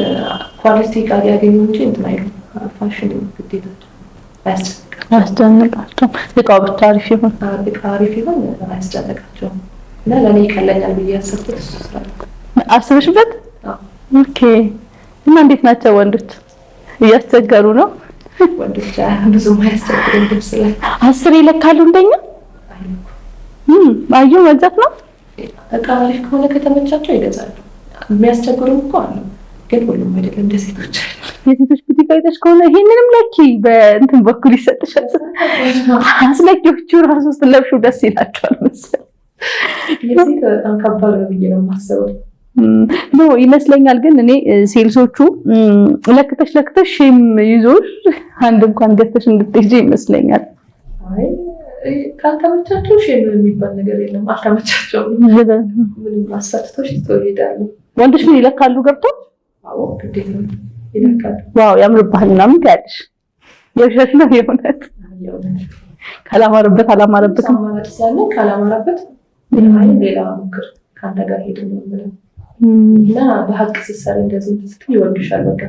ኳሊቲ ጋር ያገኙ እንጂ እንትን አይሉም። ፋሽን ግዴታቸው አያስጨንቃቸውም። እቃው ብቻ አሪፍ ይሁን አያስጨንቃቸውም። እና ለኔ ይቀለኛል ብዬ ያሰብኩት እሱ ስራ አስበሽበት? ኦኬ። እና እንዴት ናቸው ወንዶች? እያስቸገሩ ነው? ወንዶች ብዙም አያስቸግሩም። ልብስ ላይ 10 ይለካሉ እንደኛ? አዩ መግዛት ነው። እቃ አሪፍ ከሆነ ከተመቻቸው ይገዛሉ። የሚያስቸግሩም እኮ አሉ፣ ግን ሁሉም አይደለም። እንደ ሴቶች የሴቶች ቡቲክ አይተሽ ከሆነ ይሄንንም ለኪ በእንትን በኩል ይሰጥሻል። አስለኪዎቹ ራሱ ስትለብሹ ደስ ይላቸዋል መሰለኝ። የሴት በጣም ከባድ ነው ብዬ ነው የማስበው። ኖ ይመስለኛል። ግን እኔ ሴልሶቹ ለክተሽ ሼም ይዞሽ አንድ እንኳን ገዝተሽ እንድትሄጂ ይመስለኛል። አይ ካልተመቻቸው ሼም የሚባል ነገር የለም። አልተመቻቸውም ምንም አስፈትቶሽ ይሄዳሉ። ወንዶች ግን ይለካሉ ገብተው? አዎ ግዴታ ይለካሉ። ዋው ያምርብሃል ምናምን ትያለሽ። የውሸት ነው የእውነት? ካላማረበት አላማረበትም ማለት ያለ ካላማረበት ሌላ ሞክር ካንተ ጋር ሄድ ነው ብለን እና በሀቅ ሲሰራ እንደዚህ ስትይ ይወድሻል። በቃ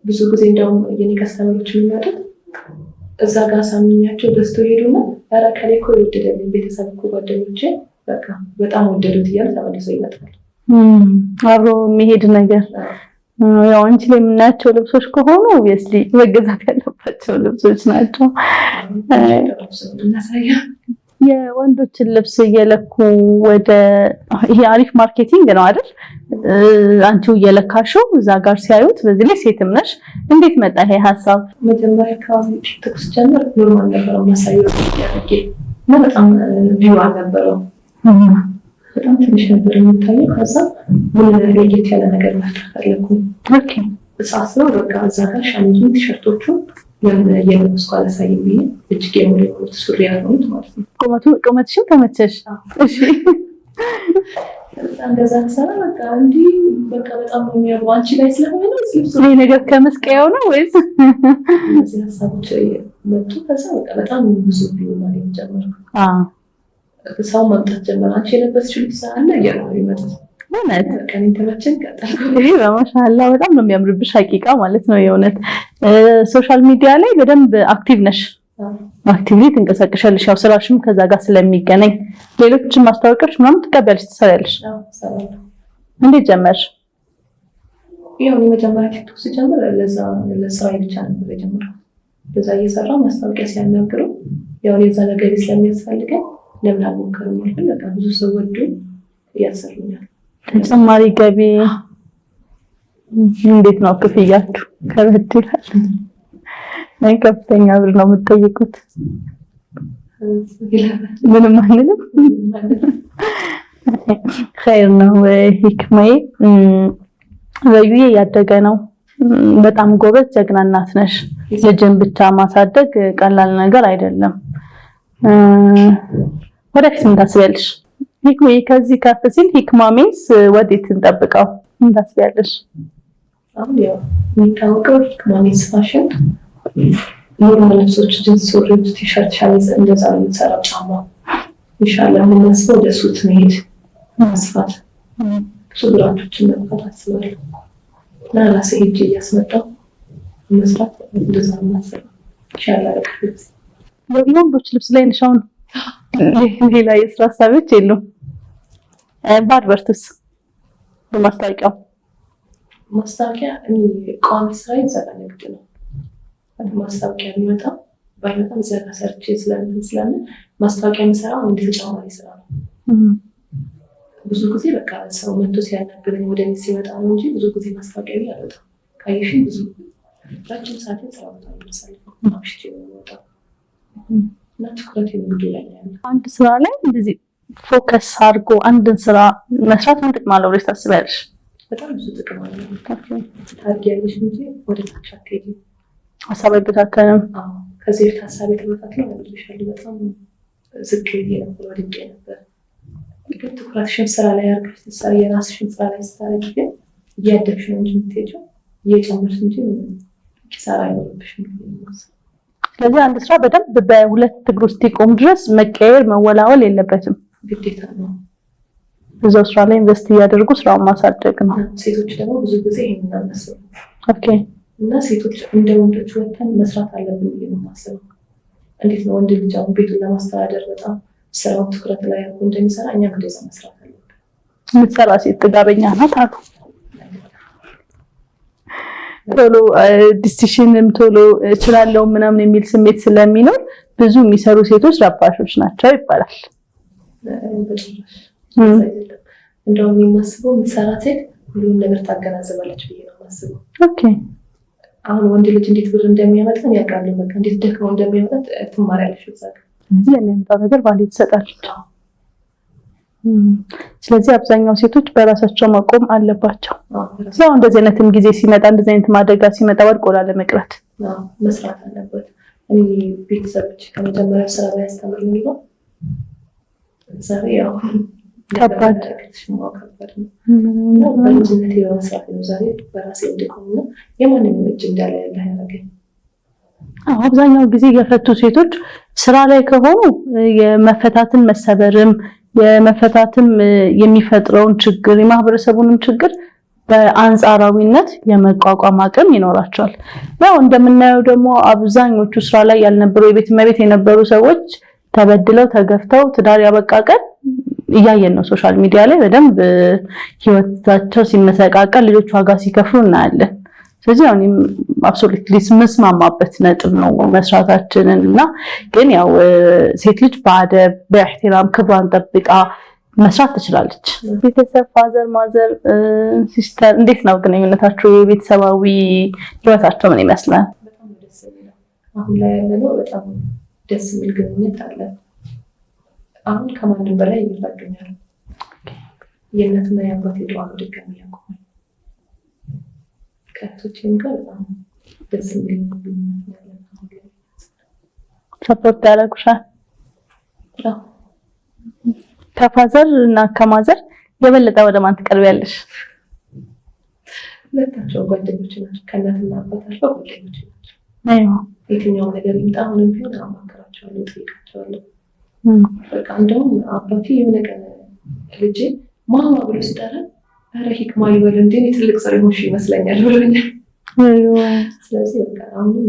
ብዙ ጊዜ እንደውም የኔ ከስተመሮች የሚያደርጉት እዛ ጋር ሳምኛቸው ደስቶ ሄዱና ኧረ ከሌ እኮ ይወደደልኝ ቤተሰብ እኮ ጓደኞቼ በቃ በጣም ወደዱት እያሉ ተመልሰው ይመጣሉ። አብሮ የሚሄድ ነገር ያው አንቺ ላይ የምናያቸው ልብሶች ከሆኑ ኦብቪየስሊ መገዛት ያለባቸው ልብሶች ናቸው። የወንዶችን ልብስ እየለኩ ወደ ይሄ አሪፍ ማርኬቲንግ ነው አይደል? አንቺው እየለካሽው እዛ ጋር ሲያዩት፣ በዚህ ላይ ሴትም ነሽ። እንዴት መጣ ይሄ ሀሳብ? መጀመሪያ አካባቢ ትኩስ ጀምር ኖርማል ነበር ማሳየው ያደርጌ እና በጣም ቪው አልነበረው። በጣም ትንሽ ነበር የሚታየው። ከዛ ምን ለየት ያለ ነገር መፍጠር ፈለኩ። ኦኬ እሳት ነው በቃ እዛ ጋር ሻሚዙ ቲሸርቶቹ የለበስኩ አላሳይም ብዬ እጅጌ ሙሉ ሱሪ ያልሆኑት ማለት ነው። ቁመትሽም ተመቸሽ? እሺ እንደዛ ሰራ በቃ እንዲህ በቃ በጣም ነው የሚያምረው አንቺ ላይ ስለሆነ ልብሱ ይሄ ነገር ከመስቀያው ነው ወይስ እዚህ ሀሳቦች መጡ። ከዛ በቃ በጣም ብዙ ቪው ማለት ጀመርኩ። ሰው መምጣት ጀመረ። አንቺ የለበስሽው ልብስ አለ እያሉ ይመጣል። እውነት ከኔ ተመቸኝ ቀጠልኩ። ይሄ በማሻአላ በጣም ነው የሚያምርብሽ ሐቂቃ ማለት ነው። የእውነት ሶሻል ሚዲያ ላይ በደንብ አክቲቭ ነሽ። አክቲቭሊ ትንቀሳቀሻለሽ። ያው ስራሽም ከዛ ጋር ስለሚገናኝ ሌሎችን ማስታወቂያዎች ምናምን ትቀበያለሽ፣ ትሰሪያለሽ። እንዴት ጀመርሽ? ያው መጀመሪያ ቲክቶክ ስጀምር ለስራ ብቻ ነበር የጀመርኩት። በዛ እየሰራ ማስታወቂያ ሲያናግሩ ያው የዛ ነገር ስለሚያስፈልገን ለምን አልሞከርም ማለት በቃ ብዙ ሰው ወዶ ያሰሩኛል። ተጨማሪ ገቢ እንዴት ነው ክፍያችሁ? ከበድ ይላል? አይ ከፍተኛ ብር ነው የምትጠይቁት? ምንም አንልም። ኸይር ነው። ሂክማዬ በዩዬ ያደገ ነው። በጣም ጎበዝ ጀግና እናት ነሽ። ልጅን ብቻ ማሳደግ ቀላል ነገር አይደለም። ወደፊት ምን ታስቢያለሽ? ሂክማዬ ከዚህ ከፍ ሲል ሂክማ ሚንስ ወዴት እንጠብቀው? ምን ታስቢያለሽ? አሁን ያው የሚታወቀው ሂክማ ሚንስ ፋሽን ኖርማል ልብሶች፣ ጂንስ፣ ሱሪዎች፣ ቲሸርት፣ ሸሚዝ እንደዛ ነው የምትሰራው። ጫማ ኢንሻአላህ የምናስበው ወደ ሱት መሄድ መስፋት ብዙ ብራንዶችን መክፈት አስባለሁ እና ራሴ ሄጄ እያስመጣሁ መስራት እንደዛ ነው የማስበው ኢንሻአላህ። የወንዶች ልብስ ላይ ነሽ አሁን? ሌላ የስራ ሀሳቦች የሉም? በአድቨርትስ ማስታወቂያ እኔ ቋሚ ስራዬ ዘጋ ንግድ ነው። ማስታወቂያ ቢመጣ ባይመጣም ዘጋ ሰርቼ ስለምን ማስታወቂያ የምሰራው እንደ ተጨማሪ ስራ ነው። ብዙ ጊዜ በቃ ሰው መጥቶ ሲያናግረኝ ወደ እኔ ሲመጣ ነው እንጂ ብዙ ጊዜ ማስታወቂያ ላይ አልወጣም። ካየሽ ብዙ ረጅም ሰዓት ስራ ቦታ ነው የምሰራው። አምሽቼ ነው የምወጣው እና ትኩረት ንግዱ ላይ ነው ያለው። አንድ ስራ ላይ እንደዚህ ፎከስ አድርጎ አንድን ስራ መስራት ምን ጥቅም አለው ብለሽ ታስቢያለሽ? በጣም ብዙ ጥቅም አለው። ታዲያለሽ እንጂ ወደ ታች አትሄጂም። ሀሳብ አይበታተንም። ከዚህ በፊት ሀሳብ የተበታተነው ያልልሻለሁ። በጣም ዝቅ ብዬ ነበር፣ ወድቄ ነበር። ግን ትኩረትሽን ስራ ላይ አድርገሽ ትሰሪ፣ የራስሽን ስራ ላይ ስታደርጊ ግን እያደግሽ ነው እንጂ የምትሄጂው እየጨመርሽ እንጂ ኪሳራ አይኖርብሽም። ስለዚህ አንድ ስራ በደንብ በሁለት እግሩ እስኪቆም ድረስ መቀየር መወላወል የለበትም፣ ግዴታ ነው። እዛው ስራ ላይ ኢንቨስት እያደረጉ ስራውን ማሳደግ ነው። ሴቶች ደግሞ ብዙ ጊዜ ይሄንን አናስብም። ኦኬ። እና ሴቶች እንደ ወንዶች ወጥተን መስራት አለብን ብዬ ነው የማስበው። እንዴት ነው ወንድ ልጅ አሁን ቤቱን ለማስተዳደር በጣም ስራውን ትኩረት ላይ አድርጎ እንደሚሰራ እኛም እንደዛ መስራት አለብን። የምትሰራ ሴት ጥጋበኛ ናት አሉ። ቶሎ ዲሲሽንም ቶሎ እችላለሁ ምናምን የሚል ስሜት ስለሚኖር ብዙ የሚሰሩ ሴቶች ረባሾች ናቸው ይባላል። እንደውም የማስበው የምትሰራ ሴት ሁሉም ነገር ታገናዝባለች ብዬ ነው የማስበው። ኦኬ። አሁን ወንድ ልጅ እንዴት ብር እንደሚያመጣ ያውቃል። በቃ እንዴት ደክመው እንደሚያመጣ ትማሪያለሽ እዛ ጋር። ስለዚህ የሚያመጣው ነገር ቫልዩ ትሰጣለች። ስለዚህ አብዛኛው ሴቶች በራሳቸው መቆም አለባቸው። ስለዚህ እንደዚህ አይነትም ጊዜ ሲመጣ እንደዚህ አይነት ማደጋ ሲመጣ ወድቆ ላለመቅረት መስራት አለበት። እኔ ቤተሰቦች ከመጀመሪያው ስራ ላይ ያስተምሩኝ ነው። ዛሬ ያው ከባድ ነው። በልጅነቴ በመስራት ነው ዛሬ በራሴ እንድቆምና የማንም እጅ እንዳለ ያለ ያደረገኝ። አብዛኛው ጊዜ የፈቱ ሴቶች ስራ ላይ ከሆኑ የመፈታትን መሰበርም የመፈታትም የሚፈጥረውን ችግር የማህበረሰቡንም ችግር በአንጻራዊነት የመቋቋም አቅም ይኖራቸዋል። ያው እንደምናየው ደግሞ አብዛኞቹ ስራ ላይ ያልነበሩ የቤት እመቤት የነበሩ ሰዎች ተበድለው ተገፍተው ትዳር ያበቃቀል እያየን ነው። ሶሻል ሚዲያ ላይ በደንብ ህይወታቸው ሲመሰቃቀል ልጆች ዋጋ ሲከፍሉ እናያለን። ስለዚህ አሁን አብሶሉትሊ መስማማበት ነጥብ ነው መስራታችንን እና ግን ያው ሴት ልጅ በአደብ በእህትራም ክብሯን ጠብቃ መስራት ትችላለች። ቤተሰብ ፋዘር ማዘር ሲስተር እንዴት ነው ግንኙነታችሁ? የቤተሰባዊ ህይወታቸው ምን ይመስላል? በጣም ደስ ይላል። አሁን ላይ ያለው በጣም ደስ የሚል ግንኙነት አለ። አሁን ከማንም በላይ ይፈቅዱኛል። የእናትና የአባቴ ዱዓ ነው ድጋሚ ያቆማል። ከእህቶቼም ጋር በጣም ደስ የሚል ግንኙነት ያለ ነው። ሰፖርት ያደርጉሻል? ከፋዘር እና ከማዘር የበለጠ ወደ ማን ትቀርቢያለሽ? ሁለታቸው ጓደኞች ናቸው። ከእናትና አባት አልፈው ጓደኞች ናቸው። አይዋ የትኛው ነገር ይምጣ አሁንም ቢሆን አማክራቸዋለሁ፣ እጠይቃቸዋለሁ። በቃ እንደውም አባቴ የሆነ ቀን ልጄ ማማ ብሎ ሲጠራ ኧረ ሂክማ ይበል እንዴ ትልቅ ሰው ሆንሽ ይመስለኛል ብሎኛል። ስለዚህ በቃ አሁንም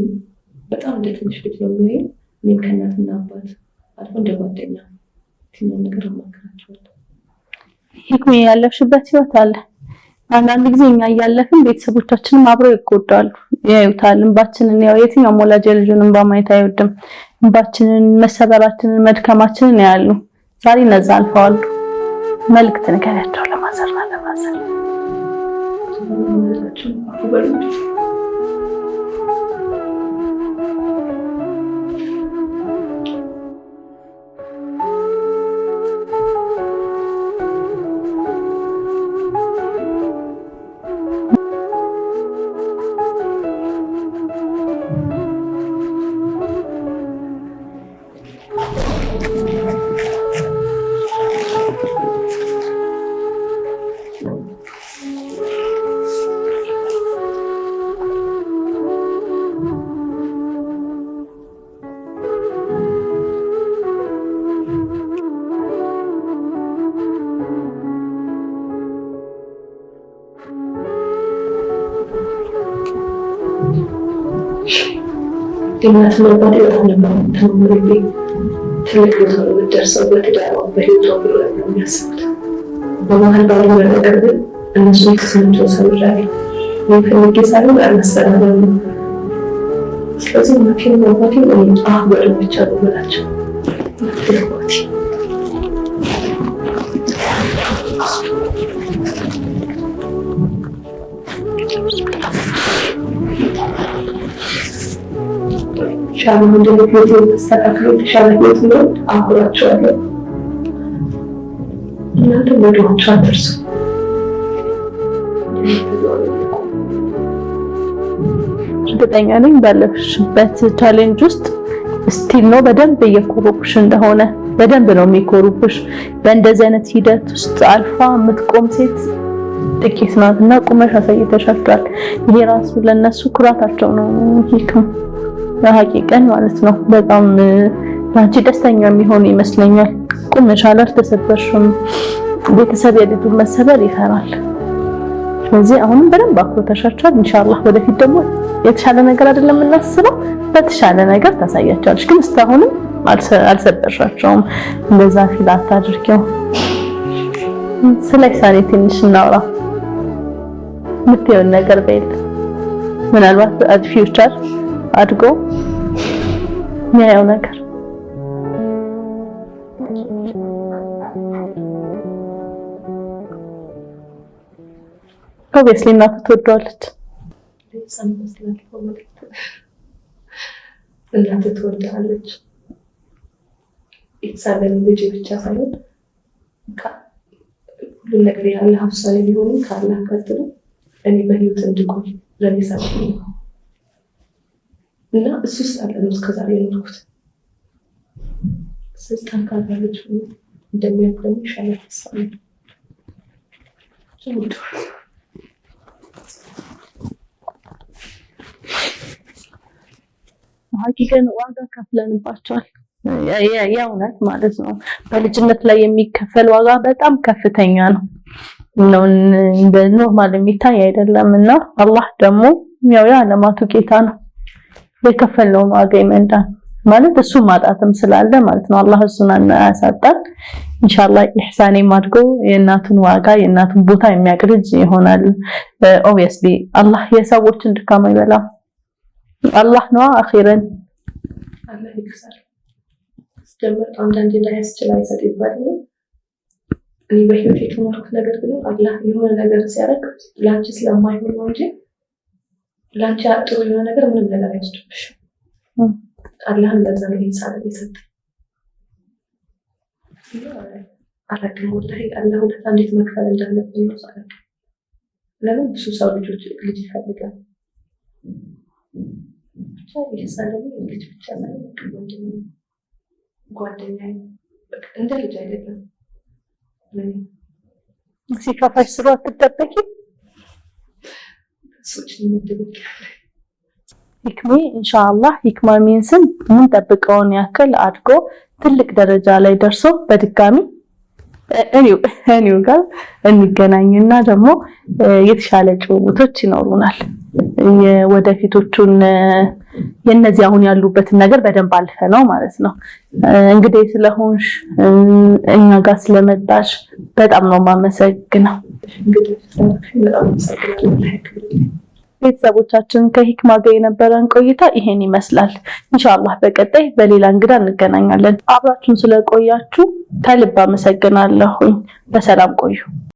በጣም እንደ ትንሽ ልጅ ነው የሚያየው። እኔም ከእናትና አባት አልፎ እንደ ጓደኛ የትኛው ነገር አማክራቸዋለሁ። ሂክማ ያለፍሽበት ህይወት አለ። አንዳንድ ጊዜ እኛ እያለፍን ቤተሰቦቻችንም አብረው ይጎዳሉ። ያዩታል። እንባችንን ያው የትኛውም ወላጅ ልጁን እንባ ማየት አይወድም። እንባችንን፣ መሰበራችንን፣ መድከማችንን ያያሉ። ዛሬ ነዛ አልፈዋል። መልእክት ንገሪያቸው ለማዘርና ለማዘር እናት መባል በጣም ነበር ተምሩልኝ። ትልቅ ቦታ ነው የምትደርሰው በትዳሯ በህይወቷ ብሎ ነው የሚያስቡት። በመሀል ባለው ነገር ግን እነሱ ተሰምቶ ሰምራለሁ የሚፈልግ ሳይሆን አልመሰላለም። ስለዚህ እናቴን መባቴ አህበር ብቻ ነው የምላቸው። ሻማ እንደምትወት ተስተካክሎ ተሻለ ህይወት ነው አብራቸዋለሁ። እናንተ ወደኋላ አትርሱ። እርግጠኛ ነኝ ባለፍሽበት ቻሌንጅ ውስጥ ስቲል ነው በደንብ እየኮሩብሽ እንደሆነ በደንብ ነው የሚኮሩብሽ። በእንደዚህ አይነት ሂደት ውስጥ አልፋ የምትቆም ሴት ጥቂት ናትና ቁመሽ አሳይተሻቸዋል። ይሄ ራሱ ለነሱ ኩራታቸው ነው። ሂክም ሀቂቀን ማለት ነው። በጣም አንቺ ደስተኛ የሚሆን ይመስለኛል። ቁመሻል፣ አልተሰበርሽም። ቤተሰብ የልጁን መሰበር ይፈራል። ስለዚህ አሁንም በደንብ አኩርተሻቸዋል። ኢንሻአላህ ወደፊት ደግሞ የተሻለ ነገር አይደለም እናስበው፣ በተሻለ ነገር ታሳያቸዋለሽ። ግን እስካሁንም አልሰበርሻቸውም። እንደዛ ፊል አታድርጊው። ስለ ኢሳኔ ትንሽ እናውራ። ምትየውን ነገር በይል ምናልባት አት ፊውቸር አድጎ የሚያየው ነገር ኦብቪየስሊ እናቱ ትወደዋለች። እናቱ ትወደዋለች። ኢትሳለን ልጅ ብቻ ሳይሆን ሁሉ ነገር ያለ ሀሳብ ቢሆንም ካላህ ቀጥሎ እኔ በህይወት እንድቆይ ለሚሰጥ እና እሱ ስላለ ነው እስከዛሬ የኖርኩት። ስልጣን ካለች እንደሚያውቁኝ ሻለት ተስፋለኝ። ሀቂቀን ዋጋ ከፍለንባቸዋል። የእውነት ማለት ነው። በልጅነት ላይ የሚከፈል ዋጋ በጣም ከፍተኛ ነው። እንደ ኖርማል የሚታይ አይደለም እና አላህ ደግሞ ያው የዓለማቱ ጌታ ነው። የከፈልነውን ዋጋ ይመንዳል ማለት እሱ ማጣትም ስላለ ማለት ነው። አላህ እሱን አያሳጣን። ኢንሻአላህ ኢህሳኔ ማድጎ የእናቱን ዋጋ የእናቱን ቦታ የሚያቅርጅ ይሆናል። ኦብቪየስሊ አላህ የሰዎችን ድካም አይበላም። አላህ ነው አኺረን አላህ ይክሳል። ጀምር አንዳንዴ ላይ ያስችላል ይሰጥ ይባላል። እኔ በህይወት የተማርኩት ነገር ግን አላህ የሆነ ነገር ሲያደርግ ላንቺ ስለማይሆን ነው እንጂ ላንቺ ጥሩ የሆነ ነገር ምንም ነገር አይወስድብሽም። አላህ እንደዛ ነው ይሳል ይሰጥ አላውቅም። ወላሂ አላህ ወደታ እንዴት መክፈል እንዳለብን ነው ሳይሆን ለምን ብዙ ሰው ልጅ ይፈልጋል። ብቻ ይሳለኝ ልጅ ብቻ ማለት ነው። ጓደኛዬ እንደ ልጅ አይደለም። ሲከፋሽ ስሩ አትጠበቂ። ሶችን ምትበቂ ሂክሚ ኢንሻአላህ ሂክማ ሚንስን ምን ጠብቀውን ያክል አድጎ ትልቅ ደረጃ ላይ ደርሶ በድጋሚ እኔው ጋር እንገናኝና ደግሞ የተሻለ ጭውውቶች ይኖሩናል። ወደፊቶቹን የነዚህ አሁን ያሉበትን ነገር በደንብ አልፈነው ማለት ነው። እንግዲህ ስለሆንሽ እኛ ጋር ስለመጣሽ በጣም ነው የማመሰግነው። ቤተሰቦቻችን ከሂክማ ጋር የነበረን ቆይታ ይሄን ይመስላል። ኢንሻአላህ በቀጣይ በሌላ እንግዳ እንገናኛለን። አብራችሁን ስለቆያችሁ ከልብ አመሰግናለሁ። በሰላም ቆዩ።